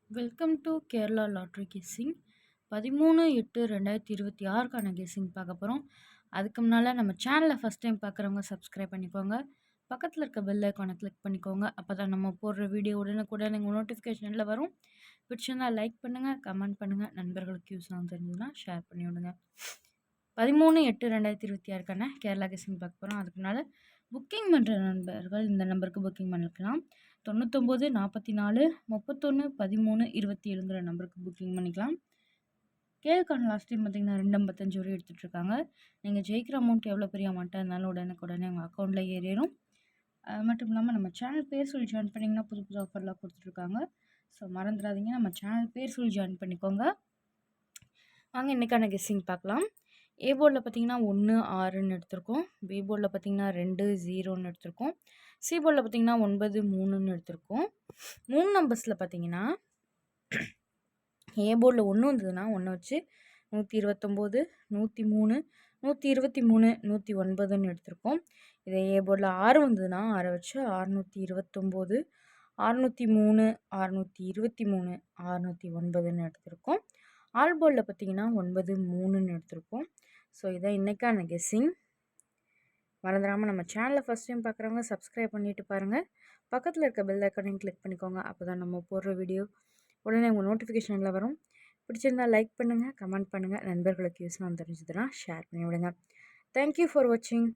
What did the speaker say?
Welcome to Kerala lottery guessing 13/8/2026க்கான guessing பார்க்க போகிறோம். அதுக்கு முன்னால் நம்ம சேனலை ஃபஸ்ட் டைம் பார்க்குறவங்க சப்ஸ்கிரைப் பண்ணிக்கோங்க. பக்கத்தில் இருக்க பெல் ஐக்கானை கிளிக் பண்ணிக்கோங்க. அப்போ தான் நம்ம போடுற வீடியோ உடனுக்குடன் உங்கள் நோட்டிஃபிகேஷனில் வரும். பிடிச்சிருந்தா லைக் பண்ணுங்கள், கமெண்ட் பண்ணுங்கள், நண்பர்களுக்கு யூஸ் ஆகும் தெரிஞ்சதுன்னா ஷேர் பண்ணி விடுங்க. 13/8/2026க்கான கேரளா கெஸ்ஸிங் பார்க்க போகிறோம். அதுக்கு முன்னால் புக்கிங் பண்ணுற நண்பர்கள் இந்த நம்பருக்கு புக்கிங் பண்ணிக்கலாம். 99 44 31 13 27ங்கிற நம்பருக்கு புக்கிங் பண்ணிக்கலாம். கேளுக்கான லாஸ்ட் டைம் பார்த்தீங்கன்னா 255 வரை எடுத்துகிட்ருக்காங்க. நீங்கள் ஜெயிக்கிற அமௌண்ட் எவ்வளோ பெரிய அமௌண்ட்டாக இருந்தாலும் உடனுக்குடனே உங்கள் அக்கௌண்ட்டில் ஏறிடும். அது மட்டும் இல்லாமல் நம்ம சேனல் பேர் சொல்லி ஜாயின் பண்ணிங்கன்னா புது புது ஆஃபர்லாம் கொடுத்துட்ருக்காங்க. ஸோ மறந்துடாதீங்க, நம்ம சேனல் பேர் சொல்லி ஜாயின் பண்ணிக்கோங்க. வாங்க இன்றைக்கான கெஸ்ஸிங் பார்க்கலாம். ஏ போர்டில் பார்த்தீங்கன்னா 1 6ன்னு எடுத்திருக்கோம். பி போர்டில் பார்த்தீங்கன்னா 2 0ன்னு எடுத்திருக்கோம். சி போர்டில் பார்த்தீங்கன்னா 9 3ன்னு எடுத்திருக்கோம். 3 நம்பர்ஸில் பார்த்தீங்கன்னா ஏ போர்டில் 1 வந்ததுன்னா 1 வச்சு 129 103 123 109ன்னு எடுத்திருக்கோம். இதே ஏ போர்டில் 6 வந்ததுன்னா 6 வச்சு 629 603 623 609ன்னு எடுத்திருக்கோம். ஆல் போர்டில் பார்த்தீங்கன்னா 9 3ன்னு எடுத்திருக்கோம். ஸோ இதான் இன்றைக்கான கெஸ்ஸிங். மறந்துடாமல் நம்ம சேனலை ஃபஸ்ட் டைம் பார்க்குறவங்க சப்ஸ்கிரைப் பண்ணிவிட்டு பாருங்கள். பக்கத்தில் இருக்க பெல் ஐக்கானையும் கிளிக் பண்ணிக்கோங்க. அப்போ தான் நம்ம போடுற வீடியோ உடனே உங்கள் நோட்டிஃபிகேஷனில் வரும். பிடிச்சிருந்தால் லைக் பண்ணுங்கள், கமெண்ட் பண்ணுங்கள், நண்பர்களுக்கு யூஸ்லாம் தெரிஞ்சதுன்னா ஷேர் பண்ணி விடுங்க. தேங்க்யூ ஃபார் வாட்சிங்.